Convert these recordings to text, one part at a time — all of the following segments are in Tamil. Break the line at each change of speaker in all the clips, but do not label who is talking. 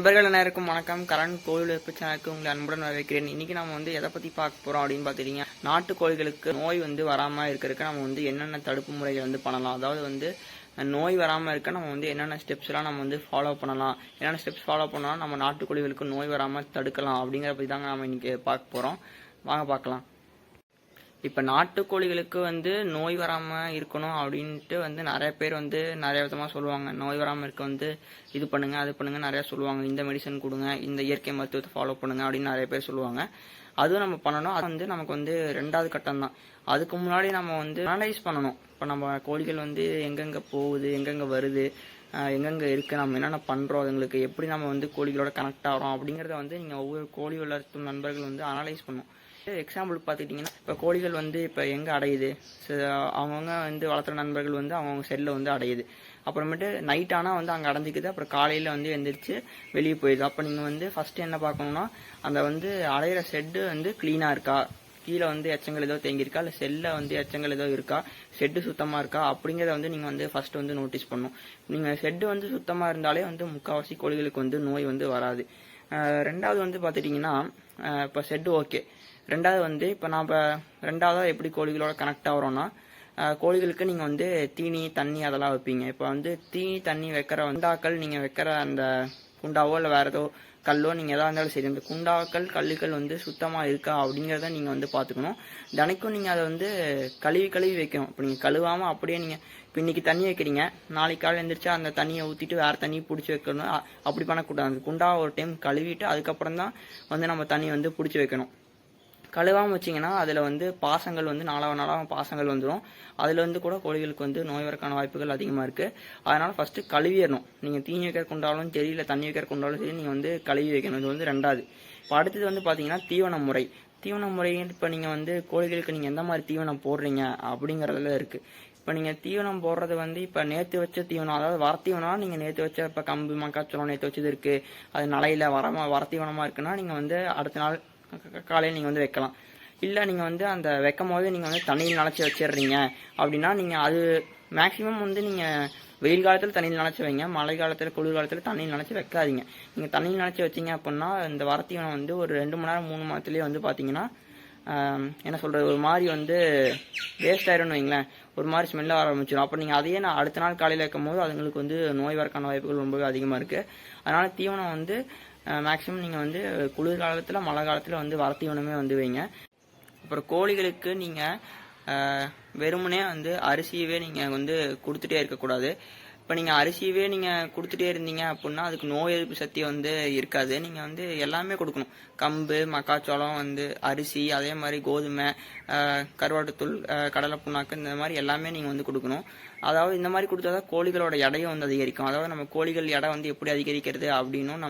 நண்பர்கள் அனைவருக்கும் வணக்கம். கரண் கோழி வளர்ப்பு சேனலுக்கு உங்களை அன்புடன் வரவேற்கிறேன். இன்னைக்கு நம்ம எதை பத்தி பார்க்க போறோம் அப்படின்னு பாத்தீங்கன்னா, நாட்டு கோழிகளுக்கு நோய் வராம இருக்கிறதுக்கு நம்ம என்னென்ன தடுப்பு முறைகள் பண்ணலாம், அதாவது நோய் வராம இருக்க நம்ம என்னென்ன ஸ்டெப்ஸ் எல்லாம் நம்ம ஃபாலோ பண்ணலாம், என்னென்ன ஸ்டெப்ஸ் ஃபாலோ பண்ணலாம் நம்ம நாட்டு கோழிகளுக்கு நோய் வராம தடுக்கலாம் அப்படிங்கிற பத்தி தாங்க நம்ம இன்னைக்கு பார்க்க போறோம். வாங்க பார்க்கலாம். இப்போ நாட்டுக்கோழிகளுக்கு நோய் வராமல் இருக்கணும் அப்படின்ட்டு நிறைய பேர் நிறைய விதமாக சொல்லுவாங்க. நோய் வராமல் இருக்க இது பண்ணுங்க அது பண்ணுங்க நிறைய சொல்லுவாங்க. இந்த மெடிசன் கொடுங்க, இந்த இயற்கை மருத்துவத்தை ஃபாலோ பண்ணுங்க அப்படின்னு நிறைய பேர் சொல்லுவாங்க. அதுவும் நம்ம பண்ணணும். அது நமக்கு ரெண்டாவது கட்டம் தான். அதுக்கு முன்னாடி நம்ம அனலைஸ் பண்ணணும். இப்போ நம்ம கோழிகள் எங்கெங்கே போகுது, எங்கெங்கே வருது, எங்கெங்கே இருக்குது, நம்ம என்னென்ன பண்ணுறோம், அதுங்களுக்கு எப்படி நம்ம கோழிகளோட கனெக்ட் ஆகிறோம் அப்படிங்கிறத நீங்கள் ஒவ்வொரு கோழி வளர்த்தும் நண்பர்கள் அனலைஸ் பண்ணணும். எக்ஸாம்பிளுக்கு பார்த்துக்கிட்டிங்கன்னா, இப்போ கோழிகள் இப்போ எங்கே அடையுது, அவங்கவுங்க வளர்த்துற நண்பர்கள் அவங்கவுங்க செல்லில் அடையுது. அப்புறமேட்டு நைட் ஆனால் அங்கே அடைஞ்சிக்குது. அப்புறம் காலையில் எந்திரிச்சு வெளியே போயிடுது. அப்போ நீங்கள் ஃபஸ்ட்டு என்ன பார்க்கணுன்னா, அந்த அடையிற ஷெட்டு க்ளீனாக இருக்கா, கீழே எச்சங்கள் ஏதோ தேங்கியிருக்கா, இல்லை செல்லில் எச்சங்கள் ஏதோ இருக்கா, ஷெட்டு சுத்தமாக இருக்கா அப்படிங்கிறத நீங்கள் ஃபஸ்ட்டு நோட்டீஸ் பண்ணணும். நீங்கள் ஷெட்டு சுத்தமாக இருந்தாலே முக்கால்வாசி கோழிகளுக்கு நோய் வராது. ரெண்டாவது பார்த்துட்டிங்கன்னா, இப்போ ஷெட்டு ஓகே. ரெண்டாவது இப்போ நாம் ரெண்டாவதாக எப்படி கோழிகளோட கனெக்ட் ஆகிறோன்னா, கோழிகளுக்கு நீங்கள் தீனி தண்ணி அதெல்லாம் வைப்பீங்க. இப்போ தீனி தண்ணி வைக்கிற குண்டாக்கள் நீங்கள் வைக்கிற அந்த குண்டாவோ இல்லை வேறு ஏதோ கல்லோ நீங்கள் எதாக இருந்தாலும் சரி, அந்த குண்டாக்கள் கல்லுகள் சுத்தமாக இருக்கா அப்படிங்கிறத நீங்கள் பார்த்துக்கணும். தினைக்கும் நீங்கள் அதை கழுவி வைக்கணும். இப்போ நீங்கள் கழுவாமல் அப்படியே நீங்கள் இப்போ இன்றைக்கி தண்ணி வைக்கிறீங்க, நாளைக்கு காலை எழுந்திரிச்சா அந்த தண்ணியை ஊற்றிட்டு வேறு தண்ணி பிடிச்சி வைக்கணும். அப்படி பண்ணக்கூடாது. அந்த குண்டாவை ஒரு டைம் கழுவிட்டு அதுக்கப்புறம் தான் நம்ம தண்ணி பிடிச்சி வைக்கணும். கழுவாமல் வச்சிங்கன்னா அதில் பாசங்கள் நாளாக பாசங்கள் வந்துடும். அதில் கூட கோழிகளுக்கு நோய் வரக்கான வாய்ப்புகள் அதிகமாக இருக்குது. அதனால் ஃபஸ்ட்டு கழுவிடணும். நீங்கள் தீனி வைக்கிற கொண்டாலும் சரி, இல்லை தண்ணி வைக்கிற கொண்டாலும் சரி, நீங்கள் கழுவி வைக்கணும். இது ரெண்டாவது. இப்போ அடுத்தது பார்த்தீங்கன்னா தீவன முறை. தீவன முறை இப்போ நீங்கள் கோழிகளுக்கு நீங்கள் எந்த மாதிரி தீவனம் போடுறீங்க அப்படிங்கிறதுல இருக்குது. இப்போ நீங்கள் தீவனம் போடுறது இப்போ நேற்று வச்ச தீவனம், அதாவது வரத்தீவனம் நீங்கள் நேற்று வச்ச இப்போ கம்பு மக்காச்சோளம் நேற்று வச்சது இருக்குது, அது நலையில் வரத்தீவனமாக இருக்குன்னா நீங்கள் அடுத்த நாள் காலையில் நீங்கள் வைக்கலாம். இல்லை நீங்கள் அந்த வைக்கும் போது நீங்கள் தண்ணியில் நினச்சி வச்சிடுறீங்க அப்படின்னா நீங்கள் அது மேக்ஸிமம் நீங்கள் வெயில் காலத்தில் தண்ணியில் நினச்சி வைங்க. மழை காலத்தில் குளிர் காலத்தில் தண்ணியில் நினச்சி வைக்காதீங்க. நீங்கள் தண்ணியில் நினச்சி வச்சிங்க அப்படின்னா இந்த வரத்தீவனம் ஒரு 2 மணி நேரம் 3 மணி நேரத்துலேயே பார்த்தீங்கன்னா என்ன சொல்கிறது, ஒரு மாதிரி வேஸ்ட் ஆயிரும்னு வைங்களேன், ஒரு மாதிரி ஸ்மெல்ல ஆரம்பிச்சிடும். அப்போ நீங்கள் அதையே அடுத்த நாள் காலையில் வைக்கும் போது அதுங்களுக்கு நோய் வரக்கான வாய்ப்புகள் ரொம்பவே அதிகமாக இருக்குது. அதனால் தீவனம் மேக்ஸிமம் நீங்கள் குளிர்காலத்தில் மழை காலத்தில் வரத்தீவனமே வைங்க. அப்புறம் கோழிகளுக்கு நீங்கள் வெறுமனே அரிசியவே நீங்கள் கொடுத்துட்டே இருக்கக்கூடாது. இப்போ நீங்கள் அரிசியவே நீங்கள் கொடுத்துட்டே இருந்தீங்க அப்படின்னா அதுக்கு நோய் எதிர்ப்பு சக்தி இருக்காது. நீங்கள் எல்லாமே கொடுக்கணும். கம்பு மக்காச்சோளம் அரிசி, அதே மாதிரி கோதுமை, கருவாட்டுத்தூள், கடலை புண்ணாக்கு, இந்த மாதிரி எல்லாமே நீங்கள் கொடுக்கணும். அதாவது இந்த மாதிரி கொடுத்தா தான் கோழிகளோட எடையும் அதிகரிக்கும். அதாவது நம்ம கோழிகள் எடை எப்படி அதிகரிக்கிறது அப்படின்னும்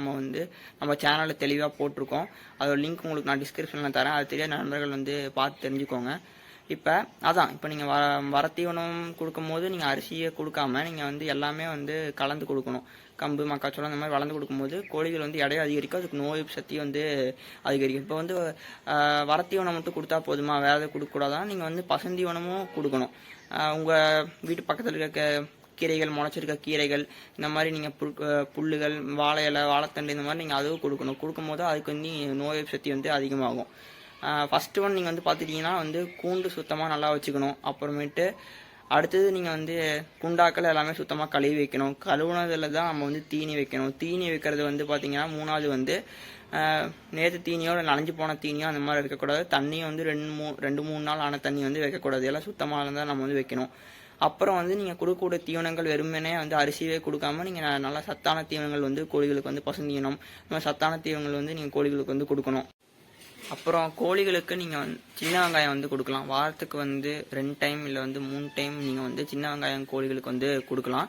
நம்ம சேனலில் தெளிவாக போட்டிருக்கோம். அதோட லிங்க் உங்களுக்கு நான் டிஸ்கிரிப்ஷனில் தரேன். அது தெரியாத நண்பர்கள் பார்த்து தெரிஞ்சுக்கோங்க. இப்போ அதான், இப்போ நீங்கள் வரத்தீவனம் கொடுக்கும் போது நீங்கள் அரிசியை கொடுக்காம நீங்கள் எல்லாமே கலந்து கொடுக்கணும். கம்பு மக்காச்சோளம் இந்த மாதிரி வளர்ந்து கொடுக்கும்போது கோழிகள் எடையை அதிகரிக்கும், அதுக்கு நோய் சக்தி அதிகரிக்கும். இப்போ வரத்தீவனம் மட்டும் கொடுத்தா போதுமா, வேறு எதாவது கொடுக்கக்கூடாதான். நீங்கள் பசந்தீவனமும் கொடுக்கணும். உங்கள் வீட்டு பக்கத்தில் இருக்க கீரைகள், முளைச்சிருக்க கீரைகள், இந்த மாதிரி நீங்கள் புல்லுகள், வாழை இலை, வாழைத்தண்டு, இந்த மாதிரி நீங்கள் அதுவும் கொடுக்கணும். கொடுக்கும்போது அதுக்கு நோய் சக்தி அதிகமாகும். ஃபஸ்ட்டு ஒன் நீங்கள் பார்த்துட்டிங்கன்னா கூண்டு சுத்தமாக நல்லா வச்சுக்கணும். அப்புறமேட்டு அடுத்தது நீங்கள் குண்டாக்கள் எல்லாமே சுத்தமாக கழுவி வைக்கணும். கழுவுனதில் தான் நம்ம தீனி வைக்கணும். தீனி வைக்கிறது பார்த்தீங்கன்னா மூணாவது நேற்று தீனியோ இல்லை நனைஞ்சு போன தீனியோ அந்த மாதிரி வைக்கக்கூடாது. தண்ணியும் 2-3 நாள் ஆன தண்ணி வைக்கக்கூடாது. எல்லாம் சுத்தமாக இருந்தால் நம்ம வைக்கணும். அப்புறம் நீங்கள் கொடுக்கக்கூடிய தீவனங்கள் வெறுமனே அரிசியே கொடுக்காம நீங்கள் நல்லா சத்தான தீவனங்கள் கோழிகளுக்கு பசுந்தீவனம், இந்த மாதிரி சத்தான தீவனங்கள் நீங்கள் கோழிகளுக்கு கொடுக்கணும். அப்புறம் கோழிகளுக்கு நீங்கள் சின்ன வெங்காயம் கொடுக்கலாம். வாரத்துக்கு 2 டைம் இல்லை 3 டைம் நீங்கள் சின்ன வெங்காயம் கோழிகளுக்கு கொடுக்கலாம்.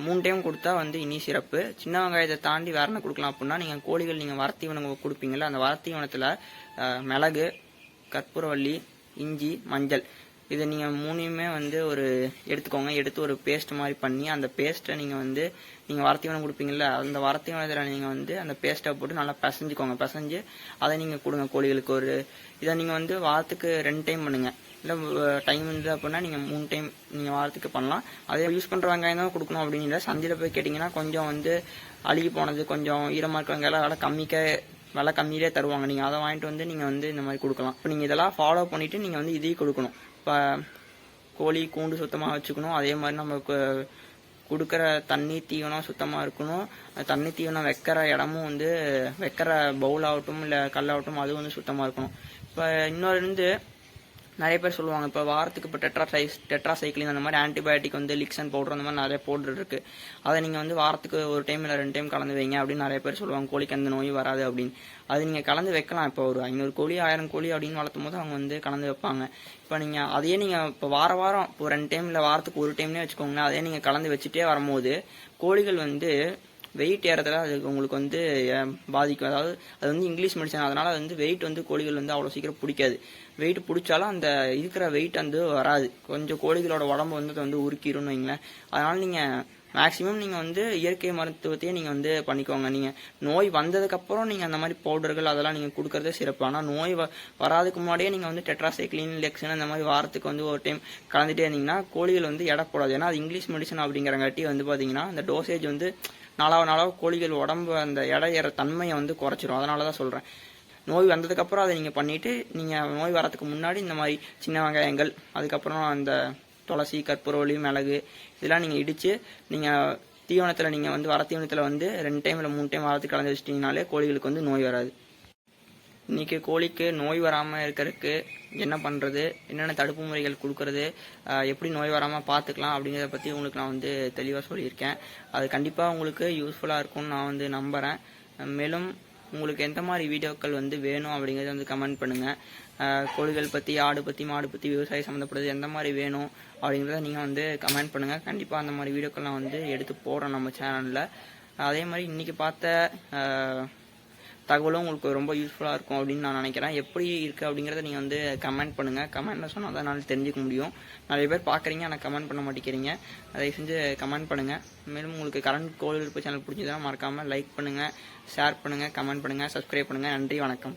3 டைம் கொடுத்தா இனி சிறப்பு. சின்ன வெங்காயத்தை தாண்டி வேற என்ன கொடுக்கலாம் அப்படின்னா, நீங்கள் கோழிகள் நீங்கள் வரத்தீவனம் கொடுப்பீங்கள்ல, அந்த வரத்தீவனத்தில் மிளகு, கற்பூரவள்ளி, இஞ்சி, மஞ்சள், இதை நீங்கள் 3யுமே ஒரு எடுத்துக்கோங்க. எடுத்து ஒரு பேஸ்ட் மாதிரி பண்ணி அந்த பேஸ்ட்டை நீங்கள் வரத்தீவனம் கொடுப்பீங்கள்ல, அந்த வரத்தீவனத்தில் நீங்கள் அந்த பேஸ்ட்டை போட்டு நல்லா பிசைஞ்சுக்கோங்க. பிசைஞ்சு அதை நீங்கள் கொடுங்க கோழிகளுக்கு. இதை நீங்கள் வாரத்துக்கு 2 டைம் பண்ணுங்கள். இல்லை டைம் இருந்தது அப்படின்னா நீங்கள் 3 டைம் நீங்கள் வாரத்துக்கு பண்ணலாம். அதே யூஸ் பண்ணுற வெங்காயம் தான் கொடுக்கணும் அப்படின்னு இல்லை. சந்தையில் போய் கேட்டிங்கன்னா கொஞ்சம் வந்து அழுகி போனது, கொஞ்சம் ஈரமாக இருக்க வெங்காயம் விலை கம்மியிலே தருவாங்க. நீங்கள் அதை வாங்கிட்டு வந்து நீங்கள் வந்து இந்த மாதிரி கொடுக்கலாம். இப்போ நீங்கள் இதெல்லாம் ஃபாலோ பண்ணிவிட்டு நீங்கள் வந்து இதையும் கொடுக்கணும். இப்போ கோழி கூண்டு சுத்தமாக வச்சுக்கணும். அதே மாதிரி நம்ம கொடுக்குற தண்ணி தீவனம் சுத்தமாக இருக்கணும். தண்ணி தீவனம் வைக்கிற இடமும் வந்து வைக்கிற பவுல் ஆகட்டும் இல்லை கல்லாகட்டும் அது வந்து சுத்தமாக இருக்கணும். இப்போ இன்னொரு நிறைய பேர் சொல்லுவாங்க, இப்போ வாரத்துக்கு இப்போ டெட்ராசைக்ளின் அந்த மாதிரி ஆன்டிபயோட்டிக் வந்து லிக்சன் பவுடர் அந்த மாதிரி நிறைய பவுடர் இருக்குது. அதை நீங்கள் வந்து வாரத்துக்கு 1 டைம் இல்லை 2 டைம் கலந்து வைங்க அப்படின்னு நிறைய பேர் சொல்லுவாங்க. கோழிக்கு அந்த நோய் வராது அப்படின்னு. அது நீங்கள் கலந்து வைக்கலாம். இப்போ ஒரு 500 கோழி 1000 கோழி அப்படின்னு வளர்த்தும் போது அவங்க வந்து கலந்து வைப்பாங்க. இப்போ நீங்கள் அதையே நீங்கள் இப்போ வாரம் இப்போ 2 டைம் இல்லை வாரத்துக்கு 1 டைம்னே வச்சுக்கோங்களேன். அதே நீங்கள் கலந்து வச்சுட்டே வரும்போது கோழிகள் வந்து வெயிட் ஏறதுல அது உங்களுக்கு வந்து பாதிக்கும். அதாவது அது வந்து இங்கிலீஷ் மெடிசன், அதனால வந்து வெயிட் வந்து கோழிகள் வந்து அவ்வளோ சீக்கிரம் பிடிக்காது. வெயிட் பிடிச்சாலும் அந்த இருக்கிற வெயிட் வந்து வராது. கொஞ்சம் கோழிகளோட உடம்பு வந்து உருக்கிரும்னு வைங்களேன். அதனால நீங்கள் மேக்ஸிமம் நீங்கள் வந்து இயற்கை மருத்துவத்தையே நீங்கள் வந்து பண்ணிக்கோங்க. நீங்கள் நோய் வந்ததுக்கப்புறம் நீங்கள் அந்த மாதிரி பவுடர்கள் அதெல்லாம் நீங்கள் கொடுக்கறதே சிறப்பு. ஆனால் நோய் வராதுக்கு முன்னாடியே நீங்கள் வந்து டெட்ராசைக்ளின் லெக்சன் அந்த மாதிரி வாரத்துக்கு வந்து 1 டைம் கலந்துட்டே இருந்தீங்கன்னா கோழிகள் வந்து எடை போடாது. ஏன்னா அது இங்கிலீஷ் மெடிசன் அப்படிங்கிறங்காட்டி வந்து பார்த்தீங்கன்னா அந்த டோசேஜ் வந்து நாளாக கோழிகள் உடம்பு அந்த எடை ஏற தன்மையை வந்து குறைச்சிரும். அதனால தான் சொல்கிறேன். நோய் வந்ததுக்கப்புறம் அதை நீங்கள் பண்ணிவிட்டு நீங்கள் நோய் வரத்துக்கு முன்னாடி இந்த மாதிரி சின்ன வெங்காயங்கள், அதுக்கப்புறம் அந்த துளசி, கற்பூரவள்ளி, மிளகு இதெல்லாம் நீங்கள் இடித்து நீங்கள் தீவனத்தில் நீங்கள் வந்து வர தீவனத்தில் வந்து 2 டைம் இல்லை 3 டைம் வாரத்துக்கு கலந்து வச்சிட்டிங்கனாலே கோழிகளுக்கு வந்து நோய் வராது. இன்றைக்கி கோழிக்கு நோய் வராமல் இருக்கிறதுக்கு என்ன பண்ணுறது, என்னென்ன தடுப்பு முறைகள் கொடுக்கறது, எப்படி நோய் வராமல் பார்த்துக்கலாம் அப்படிங்கிறத பற்றி உங்களுக்கு நான் வந்து தெளிவாக சொல்லியிருக்கேன். அது கண்டிப்பாக உங்களுக்கு யூஸ்ஃபுல்லாக இருக்கும்னு நான் வந்து நம்புகிறேன். மேலும் உங்களுக்கு எந்த மாதிரி வீடியோக்கள் வந்து வேணும் அப்படிங்கிறத வந்து கமெண்ட் பண்ணுங்கள். கோழிகள் பற்றி, ஆடு பற்றி, மாடு பற்றி, விவசாயம் சம்மந்தப்பட்டது எந்த மாதிரி வேணும் அப்படிங்கிறத நீங்கள் வந்து கமெண்ட் பண்ணுங்கள். கண்டிப்பாக அந்த மாதிரி வீடியோக்கள் நான் வந்து எடுத்து போடுறேன் நம்ம சேனலில். அதே மாதிரி இன்றைக்கி பார்த்த தகவலும் உங்களுக்கு ரொம்ப யூஸ்ஃபுல்லாக இருக்கும் அப்படின்னு நான் நினைக்கிறேன். எப்படி இருக்குது அப்படிங்கிறத நீங்கள் வந்து கமெண்ட் பண்ணுங்கள். கமெண்ட்டில் சொன்னால் தான் என்னால் தெரிஞ்சுக்க முடியும். நிறைய பேர் பார்க்குறீங்க ஆனால் கமெண்ட் பண்ண மாட்டேங்கிறீங்க. அதை செஞ்சு கமெண்ட் பண்ணுங்கள். மேலும் உங்களுக்கு கரண்ட் கோழி இருப்பு சேனல் பிடிச்சதுன்னா மறக்காமல் லைக் பண்ணுங்கள், ஷேர் பண்ணுங்கள், கமெண்ட் பண்ணுங்கள், சப்ஸ்கிரைப் பண்ணுங்கள். நன்றி, வணக்கம்.